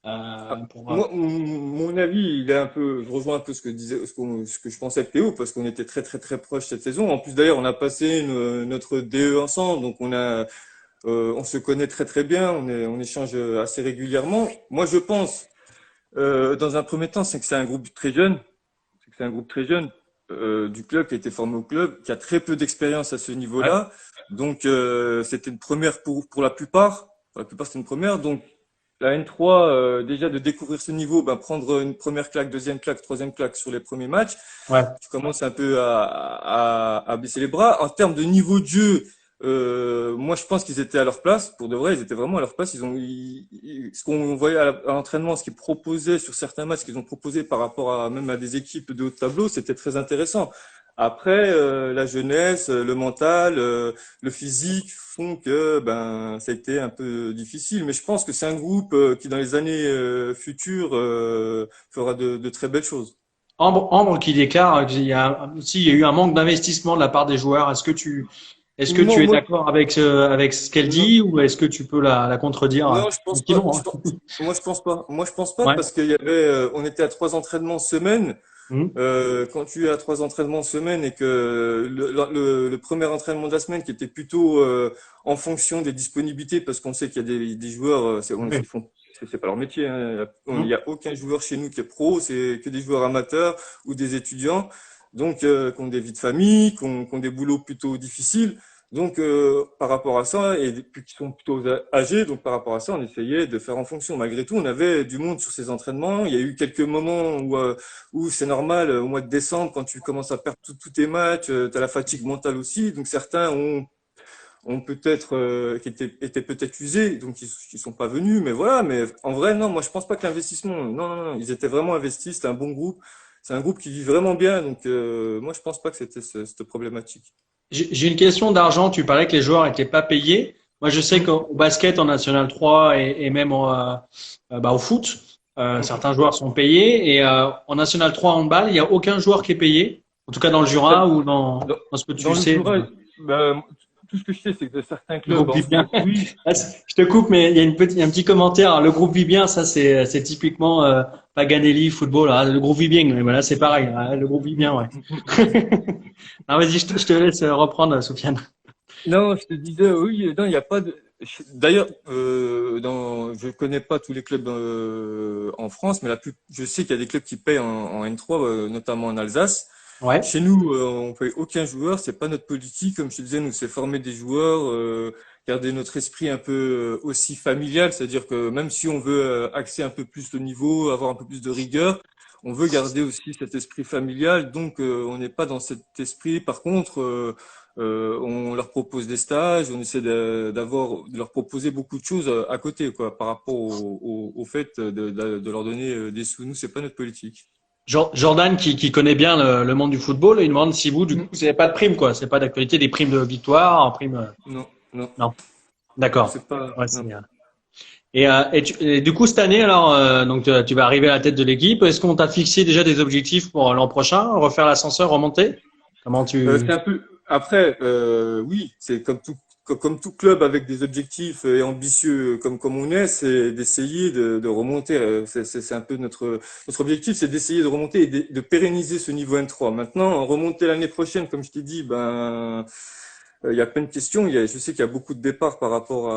Mon avis, il est un peu, je rejoins un peu ce que je pensais de Théo, parce qu'on était très très très proches cette saison. En plus d'ailleurs, on a passé notre DE ensemble, donc on se connaît très très bien, on échange assez régulièrement. Moi, je pense, dans un premier temps, c'est que c'est un groupe très jeune, c'est que c'est un groupe très jeune du club qui a été formé au club, qui a très peu d'expérience à ce Ouais. niveau-là. Donc, c'était une première pour la plupart. Pour la plupart, c'était une première. Donc, la N3, déjà de découvrir ce niveau, ben, prendre une première claque, deuxième claque, troisième claque sur les premiers matchs, Ouais. tu commences un peu à baisser les bras. En termes de niveau de jeu, moi je pense qu'ils étaient à leur place. Pour de vrai, ils étaient vraiment à leur place. Ce qu'on voyait à l'entraînement, ce qu'ils proposaient sur certains matchs, ce qu'ils ont proposé par rapport à même à des équipes de haut de tableau, c'était très intéressant. Après, la jeunesse, le mental, le physique font que ben ça a été un peu difficile. Mais je pense que c'est un groupe qui dans les années futures fera de très belles choses. Ambre qui déclare qu'il y a aussi il y a eu un manque d'investissement de la part des joueurs. Est-ce que Moi, tu es moi, d'accord avec ce qu'elle non, dit ou est-ce que tu peux la contredire non, je pense pas. tranquillement, hein? Moi, je pense pas. Moi, je pense pas Ouais. parce on était à 3 entraînements semaine. Mhm. Quand tu es à 3 entraînements semaine et que le premier entraînement de la semaine qui était plutôt en fonction des disponibilités, parce qu'on sait qu'il y a des joueurs, Oui. c'est pas leur métier, hein. Il Mhm. y a aucun joueur chez nous qui est pro, c'est que des joueurs amateurs ou des étudiants, donc qui ont des vies de famille, qui ont des boulots plutôt difficiles. Donc, par rapport à ça, et puis qui sont plutôt âgés, donc par rapport à ça, on essayait de faire en fonction. Malgré tout, on avait du monde sur ces entraînements. Il y a eu quelques moments où c'est normal, au mois de décembre, quand tu commences à perdre tous tes matchs, tu as la fatigue mentale aussi. Donc certains ont peut-être étaient peut-être usés, donc ils sont pas venus. Mais voilà, mais en vrai, non, moi je pense pas que l'investissement, non, ils étaient vraiment investis. C'était un bon groupe. C'est un groupe qui vit vraiment bien. Donc moi je pense pas que c'était cette problématique. J'ai une question d'argent. Tu parlais que les joueurs n'étaient pas payés. Moi, je sais qu'au basket, en National 3 et même au foot, certains joueurs sont payés. Et en National 3 handball, il n'y a aucun joueur qui est payé. En tout cas, dans le Jura ou Dans, dans ce que tu dans le sais. Jura, bah, tout ce que je sais, c'est que certains Le clubs groupe en vit bien. France, oui. Ah, je te coupe, mais il y a il y a un petit commentaire. Le groupe vit bien, ça c'est typiquement Paganelli, football. Ah, le groupe vit bien, mais voilà, c'est pareil. Ah, le groupe vit bien, ouais. Non, vas-y, je te laisse reprendre, Soufiane. Non, je te disais, oui, non, il n'y a pas de. D'ailleurs, je connais pas tous les clubs en France, mais je sais qu'il y a des clubs qui payent en N3, notamment en Alsace. Ouais. Chez nous, on paye aucun joueur, c'est pas notre politique. Comme je te disais, nous, c'est former des joueurs, garder notre esprit un peu aussi familial, c'est-à-dire que même si on veut axer un peu plus le niveau, avoir un peu plus de rigueur, on veut garder aussi cet esprit familial. Donc, on n'est pas dans cet esprit. Par contre, on leur propose des stages, on essaie de leur proposer beaucoup de choses à côté, quoi, par rapport au fait de leur donner des sous. Nous, c'est pas notre politique. Jordan, qui connaît bien le monde du football, il demande si vous, du coup, vous n'avez pas de primes, quoi. C'est pas d'actualité, des primes de victoire, en prime. Non, non, Non. D'accord. c'est pas. Ouais, Non. et du coup, cette année, alors, donc, tu vas arriver à la tête de l'équipe. Est-ce qu'on t'a fixé déjà des objectifs pour l'an prochain? Refaire l'ascenseur, remonter? Comment C'est tu. un peu. Après, oui, c'est comme tout club avec des objectifs et ambitieux comme on est, c'est d'essayer de remonter. C'est un peu notre objectif, c'est d'essayer de remonter et pérenniser ce niveau N3. Maintenant, remonter l'année prochaine, comme je t'ai dit, ben, il y a plein de questions. Je sais qu'il y a beaucoup de départs par rapport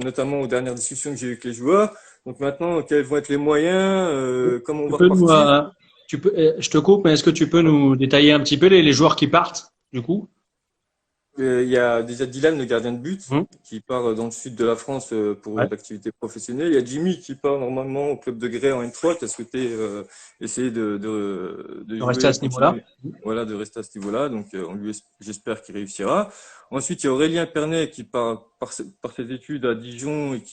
notamment aux dernières discussions que j'ai eues avec les joueurs. Donc maintenant, quels vont être les moyens, comment on Tu va peux nous, repartir? je te coupe, mais est-ce que tu peux nous détailler un petit peu les joueurs qui partent, du coup? Il y a déjà Dylan, le gardien de but, Hum. qui part dans le sud de la France pour Ouais. l'activité professionnelle. Il y a Jimmy qui part normalement au club de Grès en N3, qui a souhaité essayer de De rester jouer à et ce niveau-là. continuer, voilà, de rester à ce niveau-là. Donc, j'espère qu'il réussira. Ensuite, il y a Aurélien Pernet qui part par ses études à Dijon et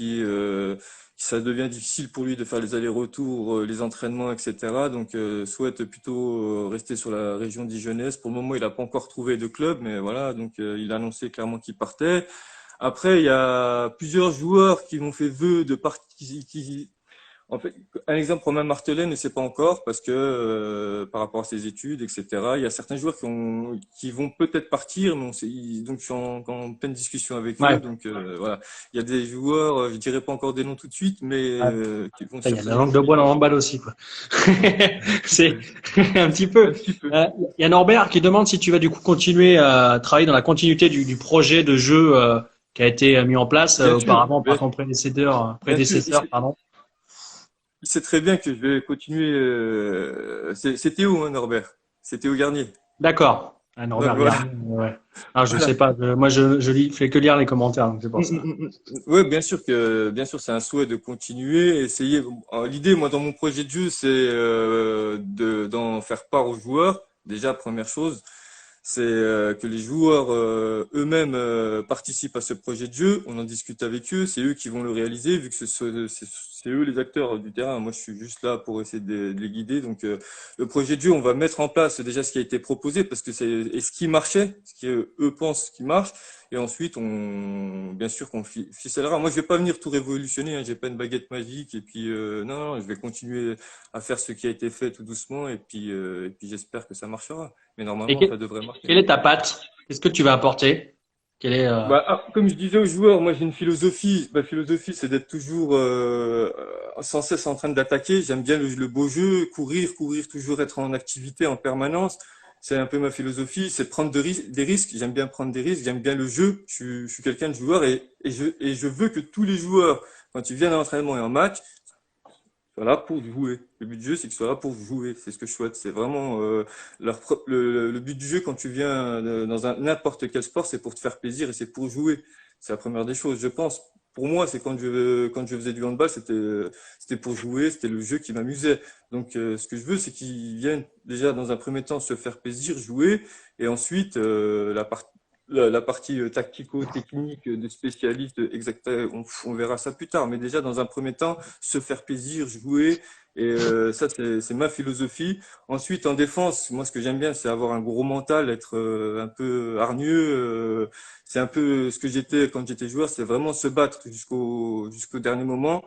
ça devient difficile pour lui de faire les allers-retours, les entraînements, etc. Donc, souhaite plutôt rester sur la région dijonnaise. Pour le moment, il n'a pas encore trouvé de club, mais voilà, donc il a annoncé clairement qu'il partait. Après, il y a plusieurs joueurs qui m'ont fait vœu de partir, en fait, un exemple, Romain Martelet ne sait pas encore parce que par rapport à ses études, etc. Il y a certains joueurs qui vont peut-être partir, mais donc je suis en pleine discussion avec eux. Ouais. Donc voilà, il y a des joueurs, je dirais pas encore des noms tout de suite, mais Ah, qui vont il y a de la certainement langue de bois dans partir. l'emballe aussi, quoi. C'est Ouais, un petit un peu. petit peu. Il y a Norbert qui demande si tu vas du coup continuer à travailler dans la continuité du projet de jeu qui a été mis en place Bien sûr, auparavant par ton prédécesseur, bien sûr. pardon. Il sait très bien que je vais continuer. C'est Théo, hein, Norbert. C'est Théo Garnier. D'accord. Ah, Donc, Norbert voilà. Garnier, ouais. Ah, je sais Voilà. pas. Moi, je fais que lire les commentaires, donc c'est pour ça. Oui, bien sûr, c'est un souhait de continuer, essayer. L'idée, moi, dans mon projet de jeu, c'est d'en faire part aux joueurs. Déjà, première chose, c'est que les joueurs eux-mêmes participent à ce projet de jeu. On en discute avec eux, c'est eux qui vont le réaliser, vu que c'est eux les acteurs du terrain. Moi, je suis juste là pour essayer de les guider. Donc, le projet de jeu, on va mettre en place déjà ce qui a été proposé, parce que et ce qui marchait, ce qu'eux pensent qui marche. Et ensuite, bien sûr qu'on ficellera. Moi, je vais pas venir tout révolutionner, hein. J'ai pas une baguette magique. Et puis, non, non, je vais continuer à faire ce qui a été fait tout doucement. Et puis j'espère que ça marchera. Mais Et normalement, ça devrait marcher. quelle est ta patte? Qu'est-ce que tu vas apporter? Quelle est Comme je disais aux joueurs, moi j'ai une philosophie. Ma philosophie, c'est d'être toujours sans cesse en train d'attaquer. J'aime bien le beau jeu, courir, toujours être en activité en permanence. C'est un peu ma philosophie, c'est prendre des risques. J'aime bien prendre des risques, j'aime bien le jeu. Je suis quelqu'un de joueur et je veux que tous les joueurs, quand ils viennent à l'entraînement et en match, soient là pour jouer. Le but du jeu, c'est qu'ils soient là pour jouer. C'est ce que je souhaite. C'est vraiment le but du jeu quand tu viens dans n'importe quel sport, c'est pour te faire plaisir et c'est pour jouer. C'est la première des choses, je pense. Pour moi, c'est quand je faisais du handball, c'était pour jouer, c'était le jeu qui m'amusait. Donc, ce que je veux, c'est qu'ils viennent déjà dans un premier temps se faire plaisir, jouer, et ensuite la partie tactico-technique de spécialiste exact, on verra ça plus tard. Mais déjà, dans un premier temps, se faire plaisir, jouer. Et ça, c'est ma philosophie. Ensuite, en défense, moi, ce que j'aime bien, c'est avoir un gros mental, être un peu hargneux. C'est un peu ce que j'étais quand j'étais joueur, c'est vraiment se battre jusqu'au dernier moment.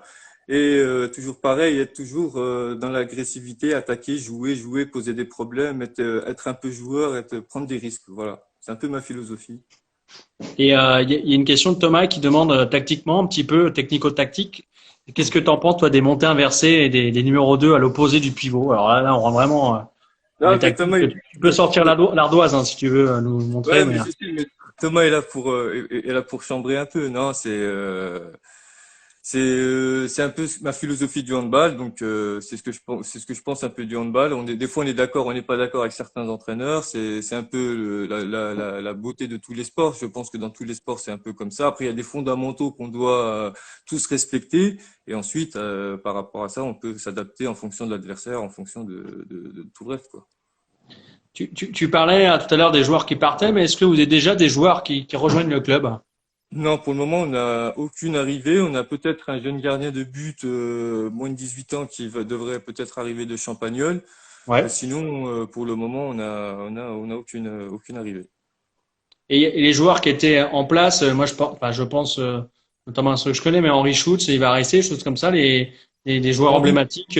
Et toujours pareil, être toujours dans l'agressivité, attaquer, jouer, poser des problèmes, être un peu joueur, prendre des risques. Voilà, c'est un peu ma philosophie. Et il y a une question de Thomas qui demande tactiquement, un petit peu technico-tactique. Qu'est-ce que tu en penses, toi, des montées inversées et des numéros 2 à l'opposé du pivot? Alors là, on rentre vraiment dans Non, les mais tactiques. Tu peux sortir l'ardoise hein, si tu veux nous montrer. ouais, mais je sais, mais Thomas est là pour chambrer un peu. Non, c'est un peu ma philosophie du handball, donc c'est ce que je pense un peu du handball. Des fois on est d'accord, on n'est pas d'accord avec certains entraîneurs. C'est un peu la beauté de tous les sports. Je pense que dans tous les sports c'est un peu comme ça. Après il y a des fondamentaux qu'on doit tous respecter, et ensuite par rapport à ça on peut s'adapter en fonction de l'adversaire, en fonction de tout le reste, quoi. Tu parlais tout à l'heure des joueurs qui partaient, mais est-ce que vous avez déjà des joueurs qui rejoignent le club? Non, pour le moment, on n'a aucune arrivée. On a peut-être un jeune gardien de but, moins de 18 ans, devrait peut-être arriver de Champagnole. Ouais. Sinon, pour le moment, on a aucune arrivée. Et les joueurs qui étaient en place, moi je pense notamment à ceux que je connais, mais Henri Schutz, il va rester, des choses comme ça, les joueurs Henri, emblématiques.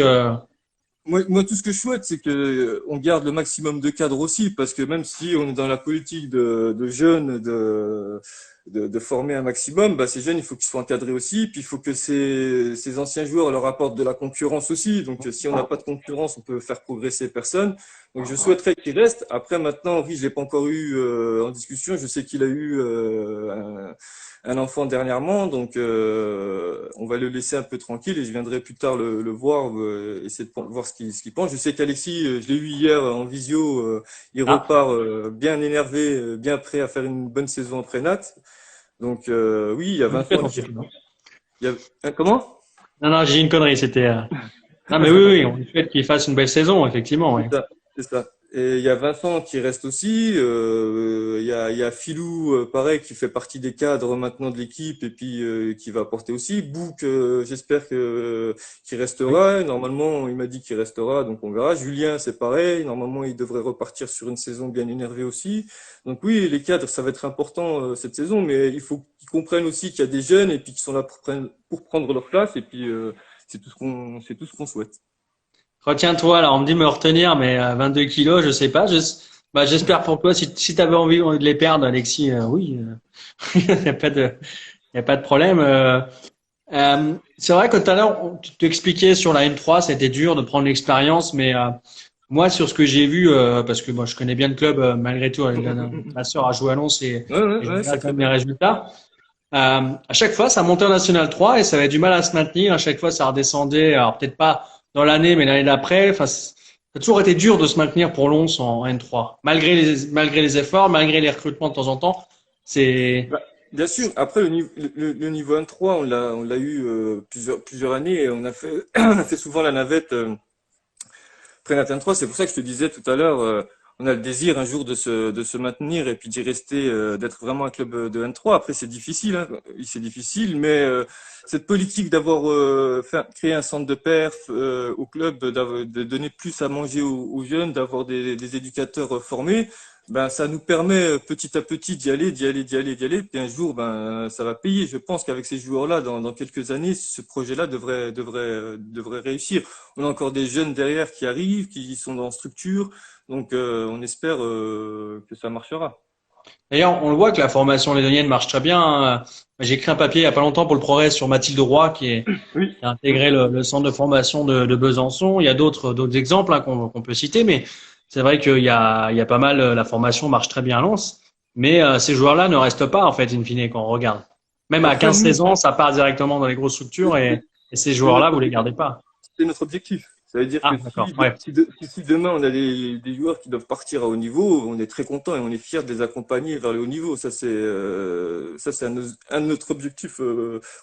moi, tout ce que je souhaite, c'est que on garde le maximum de cadres aussi, parce que même si on est dans la politique de jeunes, de former un maximum, bah, ces jeunes, il faut qu'ils soient encadrés aussi, puis il faut que ces anciens joueurs leur apportent de la concurrence aussi. Donc, si on n'a pas de concurrence, on peut faire progresser personne. Donc, je souhaiterais qu'il reste. Après, maintenant, Henri, je l'ai pas encore eu en discussion. Je sais qu'il a eu un enfant dernièrement, donc on va le laisser un peu tranquille et je viendrai plus tard le voir, essayer de voir ce qu'il pense. Je sais qu'Alexis, je l'ai eu hier en visio, il repart bien énervé, bien prêt à faire une bonne saison en prénat. Donc oui, il y a Vincent qui... Comment? Non, j'ai une connerie, c'était. Non, mais oui, on souhaite qu'il fasse une belle saison, effectivement. Ouais. C'est ça. Et il y a Vincent qui reste aussi. Il y a Philou, pareil, qui fait partie des cadres maintenant de l'équipe et puis qui va apporter aussi. Bouk, j'espère qu'il Oui. restera. Normalement, il m'a dit qu'il restera, donc on verra. Julien, c'est pareil. Normalement, il devrait repartir sur une saison bien énervée aussi. Donc oui, les cadres, ça va être important cette saison, mais il faut qu'ils comprennent aussi qu'il y a des jeunes et puis qu'ils sont là pour prendre leur place. Et puis c'est tout ce qu'on souhaite. Retiens-toi, là, on me dit me retenir, mais 22 kilos, je sais pas. J'espère pour toi, si tu avais envie de les perdre, Alexis, oui, il n'y a pas il y a pas de problème. C'est vrai que tout à l'heure, tu t'expliquais sur la N3, c'était dur de prendre l'expérience, mais moi, sur ce que j'ai vu, parce que moi, je connais bien le club, malgré tout, ma sœur a joué à Lons et je Ouais, regarde c'est quand très même les bien. résultats. À chaque fois, ça montait en National 3 et ça avait du mal à se maintenir. À chaque fois, ça redescendait. Alors peut-être pas dans l'année, mais l'année d'après. Enfin, ça a toujours été dur de se maintenir pour Lons en N3, malgré les efforts, malgré les recrutements de temps en temps. C'est Bah, bien sûr, après le niveau 1-3, on l'a eu plusieurs années et on a fait, on a fait souvent la navette Prénat 3. C'est pour ça que je te disais tout à l'heure, on a le désir un jour de se maintenir et puis d'y rester, d'être vraiment un club de N3. Après, c'est difficile, hein, c'est difficile, mais cette politique d'avoir créé un centre de perf au club, de donner plus à manger aux jeunes, d'avoir des éducateurs formés, ben ça nous permet petit à petit d'y aller. Puis un jour, ben ça va payer. Je pense qu'avec ces joueurs-là, dans quelques années, ce projet-là devrait réussir. On a encore des jeunes derrière qui arrivent, qui sont dans structure, donc on espère que ça marchera. D'ailleurs, on le voit que la formation lédonienne marche très bien, hein. J'ai écrit un papier il y a pas longtemps pour le Progrès sur Mathilde Roy Oui. qui a intégré le centre de formation de Besançon. Il y a d'autres exemples hein, qu'on peut citer, mais c'est vrai il y a pas mal. La formation marche très bien à Lens, mais ces joueurs-là ne restent pas en fait in fine quand on regarde. Même à Après, 15-16 nous, ans, ça part directement dans les grosses structures et ces c'est joueurs-là, notre vous les objectif. gardez pas. C'est notre objectif. Ça veut dire que Ah, d'accord. Ouais. si demain on a des joueurs qui doivent partir à haut niveau, on est très content et on est fiers de les accompagner vers le haut niveau. Ça c'est un de notre objectif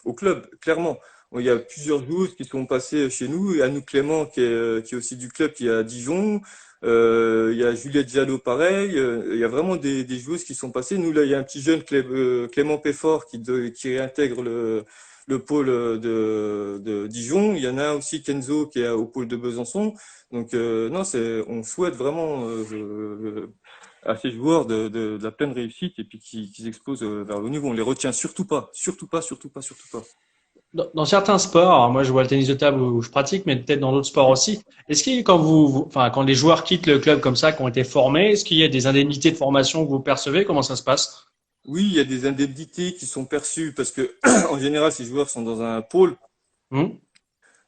au club, clairement. Il y a plusieurs joueurs qui sont passés chez nous. Il y a nous Clément qui est aussi du club qui est à Dijon. Il y a Juliette Diallo, pareil. Il y a vraiment des joueuses qui sont passées. Nous, là, il y a un petit jeune Clément Péfort qui réintègre le pôle de Dijon. Il y en a aussi Kenzo qui est au pôle de Besançon. Donc non, on souhaite vraiment à ces joueurs de la pleine réussite et puis qu'ils explosent vers le haut niveau. On les retient surtout pas, surtout pas, surtout pas, surtout pas. Dans certains sports, alors moi je vois le tennis de table où je pratique, mais peut-être dans d'autres sports aussi. Est-ce que quand les joueurs quittent le club comme ça, qui ont été formés, est-ce qu'il y a des indemnités de formation que vous percevez? Comment ça se passe? Oui, il y a des indemnités qui sont perçues parce que en général, ces joueurs sont dans un pôle. Hum.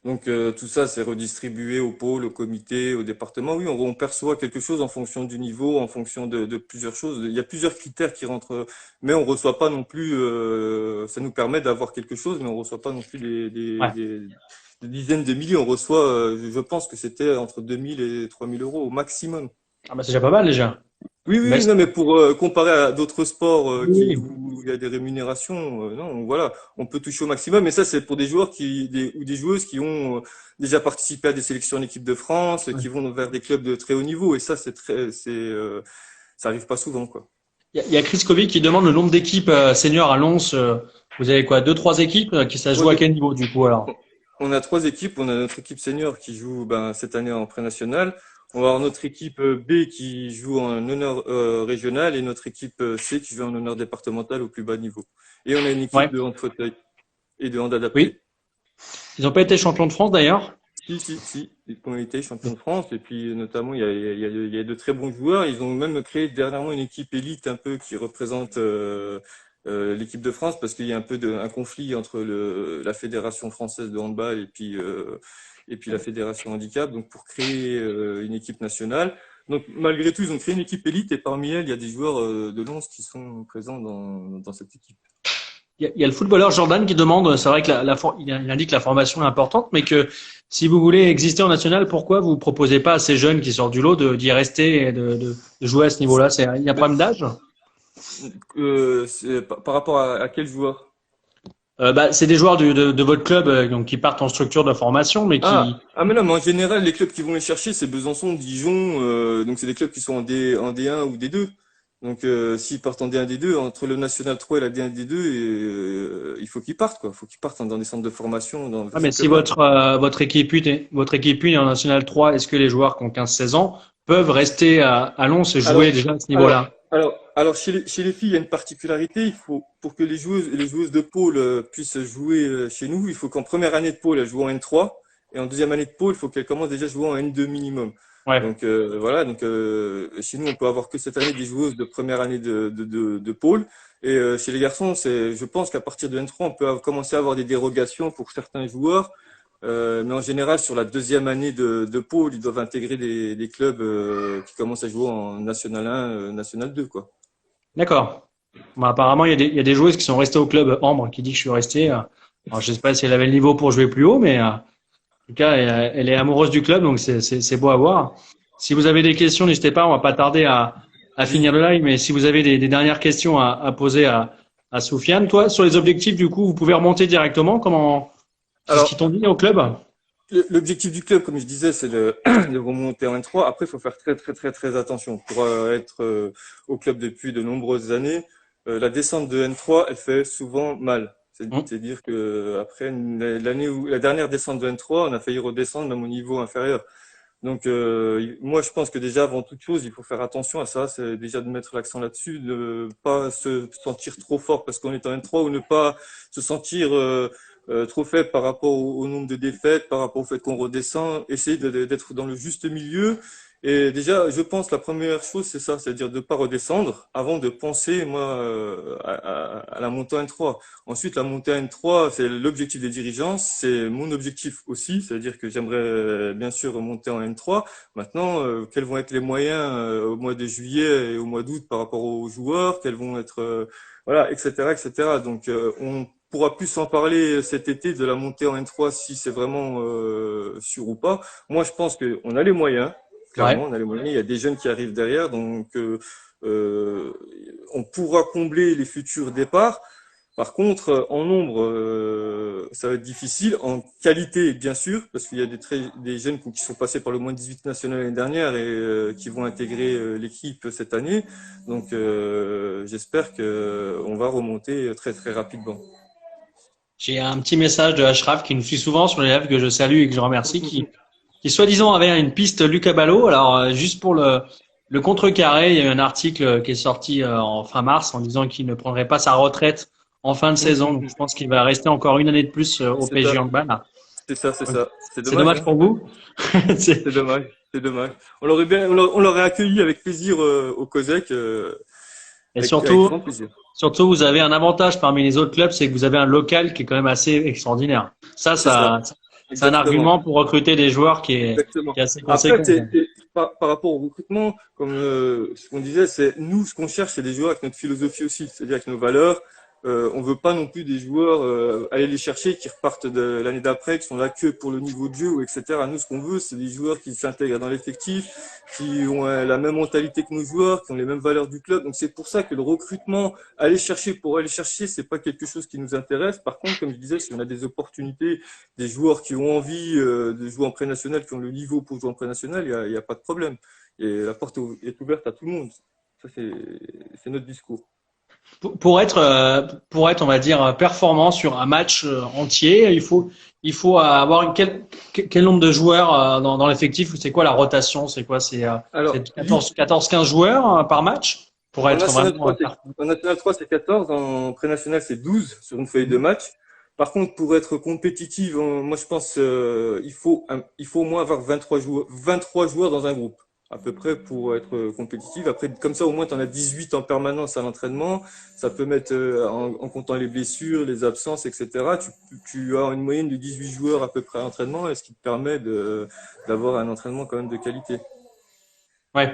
Donc tout ça, c'est redistribué au pôle, au comité, au département. Oui, on perçoit quelque chose en fonction du niveau, en fonction de plusieurs choses. Il y a plusieurs critères qui rentrent, mais on reçoit pas non plus. Ça nous permet d'avoir quelque chose, mais on reçoit pas non plus Ouais. des dizaines de milliers. On reçoit, je pense que c'était entre 2000 et 3000 euros au maximum. Ah bah c'est déjà pas mal déjà. Oui, oui, Mais oui, non, mais pour comparer à d'autres sports oui. où il y a des rémunérations, non, voilà, on peut toucher au maximum. Mais ça, c'est pour des joueurs ou des joueuses qui ont déjà participé à des sélections en équipe de France, qui vont vers des clubs de très haut niveau. Et ça, ça arrive pas souvent, quoi. Il y a Chris Covey qui demande le nombre d'équipes seniors à Lons. Vous avez quoi? Deux, trois équipes qui ça joue à quel niveau du coup alors? On a trois équipes. On a notre équipe senior qui joue cette année en pré-national. On va avoir notre équipe B qui joue en honneur régional et notre équipe C qui joue en honneur départemental au plus bas niveau. Et on a une Ouais. équipe de hand fauteuil et de hand adapté. Oui. Ils n'ont pas été champions de France d'ailleurs. Si. Ils ont été champions de France et puis notamment il y a de très bons joueurs. Ils ont même créé dernièrement une équipe élite un peu qui représente l'équipe de France parce qu'il y a un peu un conflit entre la fédération française de handball et puis la fédération handicap. Donc pour créer une équipe nationale. Donc malgré tout, ils ont créé une équipe élite et parmi elles, il y a des joueurs de Lons qui sont présents dans cette équipe. Il y a le footballeur Jordan qui demande, c'est vrai que il indique que la formation est importante, mais que si vous voulez exister en national, pourquoi vous proposez pas à ces jeunes qui sortent du lot d'y rester et de jouer à ce niveau-là? Il y a un problème d'âge? Par rapport à quel joueur? C'est des joueurs de votre club donc qui partent en structure de formation, mais qui. Mais non, mais en général, les clubs qui vont les chercher, c'est Besançon, Dijon, donc c'est des clubs qui sont en D1 ou D2. Donc s'ils partent en D1, D2, entre le National 3 et la D1, D2, il faut qu'ils partent, quoi. Il faut qu'ils partent dans des centres de formation. Mais si votre équipe 1 est en National 3, est-ce que les joueurs qui ont 15-16 ans peuvent rester à Lons et jouer déjà à ce niveau-là? Alors chez les filles, il y a une particularité. Pour que les joueuses de pôle puissent jouer chez nous, il faut qu'en première année de pôle, elles jouent en N3 et en deuxième année de pôle, il faut qu'elles commencent déjà à jouer en N2 minimum. Ouais. Donc voilà. Donc chez nous, on peut avoir que cette année des joueuses de première année de pôle. Et chez les garçons, je pense qu'à partir de N3, on peut commencer à avoir des dérogations pour certains joueurs. Mais en général, sur la deuxième année de pôle, ils doivent intégrer des clubs qui commencent à jouer en National 1, National 2, quoi. D'accord. Apparemment, il y a des joueuses qui sont restées au club. Ambre qui dit que je suis resté. Alors, je sais pas si elle avait le niveau pour jouer plus haut, mais en tout cas, elle est amoureuse du club, donc c'est beau à voir. Si vous avez des questions, n'hésitez pas. On va pas tarder à finir le live, mais si vous avez des dernières questions à poser à Soufiane, toi, sur les objectifs, du coup, vous pouvez remonter directement. C'est ce qu'ils t'ont dit au club? L'objectif du club, comme je disais, c'est de remonter en N3. Après, il faut faire très, très, très, très attention. Pour être au club depuis de nombreuses années, la descente de N3, elle fait souvent mal. C'est-à-dire que après la dernière descente de N3, on a failli redescendre même au niveau inférieur. Donc, moi, je pense que déjà, avant toute chose, il faut faire attention à ça. C'est déjà de mettre l'accent là-dessus, de ne pas se sentir trop fort parce qu'on est en N3 ou ne pas se sentir trop faible par rapport au nombre de défaites, par rapport au fait qu'on redescend. Essayer d'être dans le juste milieu. Et déjà, je pense la première chose, c'est ça, c'est-à-dire de ne pas redescendre avant de penser, moi, à la montée en N3. Ensuite, la montée en N3, c'est l'objectif des dirigeants, c'est mon objectif aussi, c'est-à-dire que j'aimerais bien sûr remonter en N3. Maintenant, quels vont être les moyens au mois de juillet et au mois d'août par rapport aux joueurs, quels vont être, voilà, etc., etc. Donc, on pourra plus en parler cet été de la montée en N3 si c'est vraiment sûr ou pas. Moi, je pense qu'on a les moyens. Clairement, on a les moyens. Il y a des jeunes qui arrivent derrière, donc on pourra combler les futurs départs. Par contre, en nombre, ça va être difficile. En qualité, bien sûr, parce qu'il y a des jeunes qui sont passés par le moins 18 national l'année dernière et qui vont intégrer l'équipe cette année. Donc, j'espère que on va remonter très très rapidement. J'ai un petit message de Ashraf qui nous suit souvent sur les lives que je salue et que je remercie, qui soi-disant avait une piste Luca Ballot. Alors, juste pour le contrecarrer, il y a eu un article qui est sorti en fin mars en disant qu'il ne prendrait pas sa retraite en fin de saison. Donc, je pense qu'il va rester encore une année de plus au C'est PSG ça, Handball. c'est ça, c'est ça. C'est C'est dommage, dommage hein. pour vous. C'est- C'est dommage, c'est dommage. On l'aurait accueilli avec plaisir au COSEC, Et avec grand plaisir. surtout, vous avez un avantage parmi les autres clubs, c'est que vous avez un local qui est quand même assez extraordinaire. C'est ça, C'est un exactement. argument pour recruter des joueurs Exactement. qui est assez Après, conséquent. par rapport au recrutement, comme ce qu'on disait, c'est nous, ce qu'on cherche, c'est des joueurs avec notre philosophie aussi, c'est-à-dire avec nos valeurs. On veut pas non plus des joueurs aller les chercher qui repartent de l'année d'après, qui sont là que pour le niveau de jeu ou etc. Nous, ce qu'on veut, c'est des joueurs qui s'intègrent dans l'effectif, qui ont la même mentalité que nos joueurs, qui ont les mêmes valeurs du club. Donc c'est pour ça que le recrutement, aller chercher pour aller chercher, c'est pas quelque chose qui nous intéresse. Par contre, comme je disais, si on a des opportunités, des joueurs qui ont envie de jouer en pré-national, qui ont le niveau pour jouer en pré-national, il y a pas de problème. Et la porte est ouverte à tout le monde. Ça, c'est notre discours. Pour être, on va dire, performant sur un match entier, il faut avoir quel nombre de joueurs dans l'effectif? C'est quoi la rotation? C'est quoi? Alors, C'est 14-15 joueurs par match pour en être National vraiment 3, en National 3, c'est 14, en pré-national, c'est 12 sur une feuille de match. Par contre, pour être compétitif, moi, je pense il faut au moins avoir 23 joueurs dans un groupe, à peu près, pour être compétitif. Après, comme ça, au moins, tu en as 18 en permanence à l'entraînement. Ça peut mettre, en comptant les blessures, les absences, etc. Tu as une moyenne de 18 joueurs à peu près à l'entraînement, et ce qui te permet d'avoir un entraînement quand même de qualité. ouais.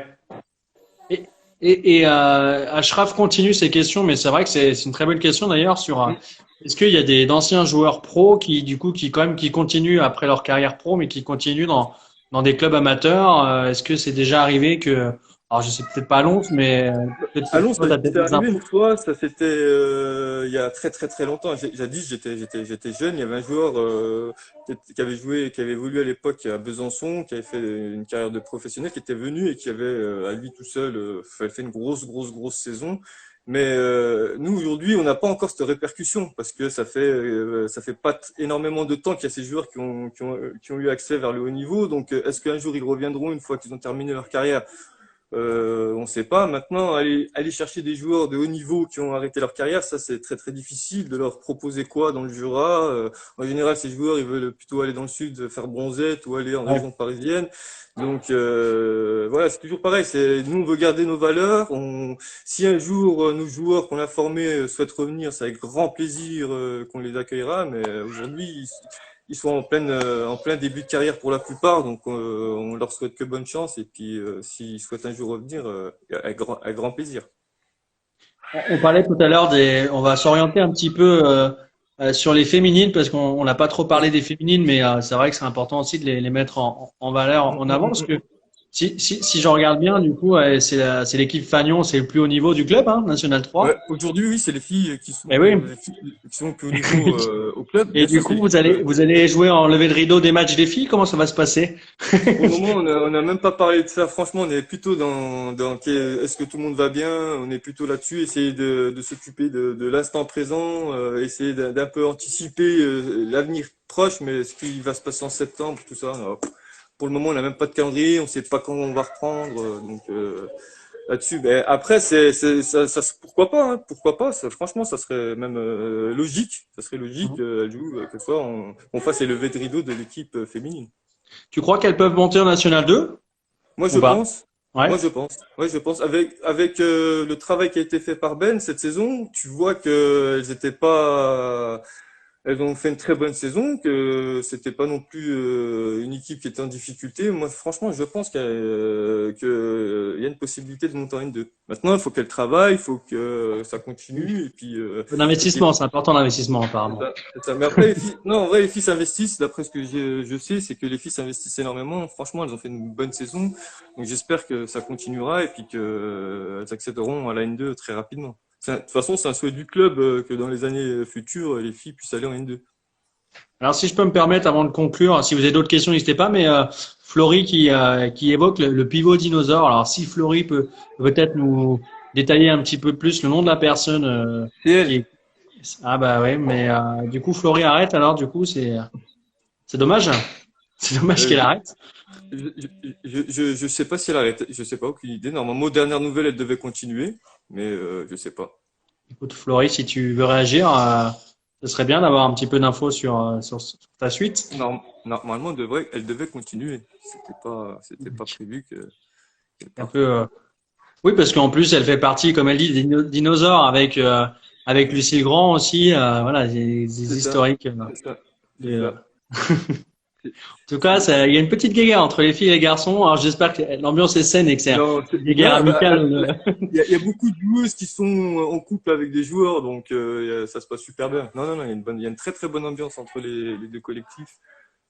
Et, Ashraf continue ses questions, mais c'est vrai que c'est une très bonne question d'ailleurs sur est-ce qu'il y a d'anciens joueurs pros qui du coup qui quand même qui continuent après leur carrière pro, mais qui continuent dans des clubs amateurs. Est-ce que c'est déjà arrivé que alors je sais peut-être pas à Lons, mais peut-être Ah non, que toi ça t'as peut-être c'était des arrivé infos. une fois, ça c'était il y a très très très longtemps. Jadis, j'étais jeune, il y avait un joueur qui avait joué, qui avait évolué à l'époque à Besançon, qui avait fait une carrière de professionnel, qui était venu et qui avait à lui tout seul fait une grosse saison. Mais nous aujourd'hui, on n'a pas encore cette répercussion parce que ça fait pas énormément de temps qu'il y a ces joueurs qui ont eu accès vers le haut niveau. Donc est-ce qu'un jour ils reviendront une fois qu'ils ont terminé leur carrière? On ne sait pas. Maintenant, aller chercher des joueurs de haut niveau qui ont arrêté leur carrière, ça c'est très très difficile de leur proposer quoi dans le Jura. En général, ces joueurs, ils veulent plutôt aller dans le sud, faire bronzette ou aller en Ouais. région parisienne. Donc voilà, c'est toujours pareil. Nous, on veut garder nos valeurs. Si un jour nos joueurs qu'on a formés souhaitent revenir, c'est avec grand plaisir qu'on les accueillera. Mais aujourd'hui, ils sont en plein début de carrière pour la plupart, donc on leur souhaite que bonne chance. Et puis, s'ils souhaitent un jour revenir, avec grand plaisir. On parlait tout à l'heure on va s'orienter un petit peu sur les féminines parce qu'on n'a pas trop parlé des féminines, mais c'est vrai que c'est important aussi de les mettre en valeur, en avant, parce que si je regarde bien, du coup, c'est l'équipe Fagnon, c'est le plus haut niveau du club, hein, National Ouais, 3. aujourd'hui, oui, c'est les filles Et oui. qui sont le plus haut niveau au club. Et Bien du sûr, coup, vous allez jouer en levée de rideau des matchs des filles. Comment ça va se passer? pour le moment, on a même pas parlé de ça. Franchement, on est plutôt est-ce que tout le monde va bien? On est plutôt là-dessus, essayer de s'occuper de l'instant présent, essayer d'un peu anticiper l'avenir proche, mais ce qui va se passer en septembre, tout ça. Pour le moment, on n'a même pas de calendrier, on sait pas quand on va reprendre, donc là-dessus. Mais après, pourquoi pas, hein, pourquoi pas. Franchement, ça serait même logique. Ça serait logique, que soit on fasse les levées de rideau de l'équipe féminine. Tu crois qu'elles peuvent monter en National 2 Moi, ou je pas? pense. Ouais. Moi, je pense. Ouais, je pense. Avec le travail qui a été fait par Ben cette saison, tu vois que elles étaient pas. Elles ont fait une très bonne saison, que c'était pas non plus une équipe qui était en difficulté. Moi, franchement, je pense qu'il y a une possibilité de monter en N2. Maintenant, il faut qu'elle travaille, il faut que ça continue, et puis L'investissement, c'est important l'investissement c'est apparemment. ça, c'est ça. Mais après, les filles, non, en vrai, les filles s'investissent. D'après ce que je sais, c'est que les filles s'investissent énormément. Franchement, elles ont fait une bonne saison. Donc, j'espère que ça continuera et puis qu'elles accéderont à la N2 très rapidement. De toute façon, c'est un souhait du club que dans les années futures, les filles puissent aller en N2. Alors, si je peux me permettre, avant de conclure, si vous avez d'autres questions, n'hésitez pas, mais Florie qui évoque le pivot dinosaure. Alors, si Florie peut peut-être nous détailler un petit peu plus le nom de la personne C'est elle. qui est... Ah bah ouais, mais du coup, Florie arrête, alors du coup, c'est dommage. C'est dommage qu'elle arrête. Je sais pas si elle arrête. Je sais pas, aucune idée. Normalement, aux dernières nouvelles, elle devait continuer, mais je sais pas. Écoute, Florie, si tu veux réagir, ce serait bien d'avoir un petit peu d'infos sur ta suite. Normalement, elle devait continuer. C'était pas prévu qu'elle Un parte. peu, oui, parce qu'en plus, elle fait partie, comme elle dit, des dinosaures avec Lucille Grand aussi. Voilà, des C'est ça. historiques. C'est ça. Et, C'est ça. en tout cas, il y a une petite guéguerre entre les filles et les garçons. Alors, j'espère que l'ambiance est saine et que c'est Non, une guéguerre amicale. il y a beaucoup de joueuses qui sont en couple avec des joueurs, donc ça se passe super bien. Non, il y a une très très bonne ambiance entre les deux collectifs.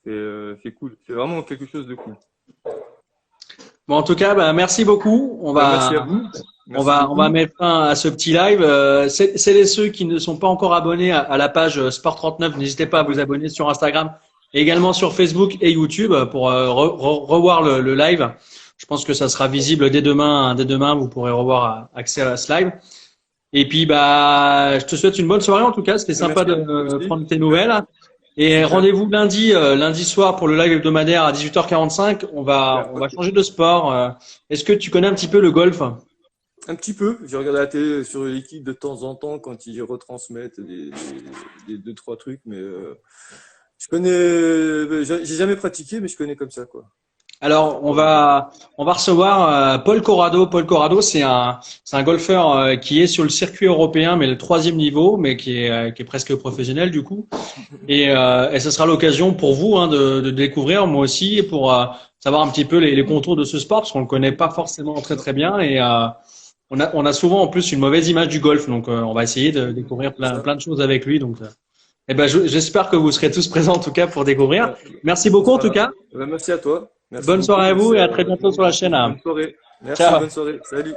C'est cool. C'est vraiment quelque chose de cool. Bon, en tout cas, bah, merci beaucoup. Merci à vous. On Merci va beaucoup. mettre fin à ce petit live. Celles et ceux qui ne sont pas encore abonnés à la page Sport 39, n'hésitez pas à vous abonner sur Instagram et également sur Facebook et YouTube pour revoir le live. Je pense que ça sera visible dès demain. Dès demain, vous pourrez revoir accès à ce live. Et puis, bah, je te souhaite une bonne soirée en tout cas. C'était sympa Merci à vous de aussi. prendre tes nouvelles. Et Super. rendez-vous lundi soir pour le live hebdomadaire à 18h45. On va changer de sport. Est-ce que tu connais un petit peu le golf? Un petit peu. J'ai regardé la télé sur l'équipe de temps en temps quand ils retransmettent des deux, trois trucs, mais je connais. J'ai jamais pratiqué, mais je connais comme ça, quoi. Alors, on va recevoir Paul Corrado. Paul Corrado, c'est un golfeur qui est sur le circuit européen, mais le 3e niveau, mais qui est presque professionnel du coup. Et ce sera l'occasion pour vous de découvrir, moi aussi, pour savoir un petit peu les contours de ce sport, parce qu'on le connaît pas forcément très très bien. Et on a souvent en plus une mauvaise image du golf, donc on va essayer de découvrir plein de choses avec lui. Donc, eh ben, j'espère que vous serez tous présents en tout cas pour découvrir. Merci beaucoup en tout cas. Merci à toi. Merci Bonne beaucoup. soirée à vous Merci et à très bientôt sur la chaîne. Bonne soirée. Merci, Ciao. bonne soirée. Salut.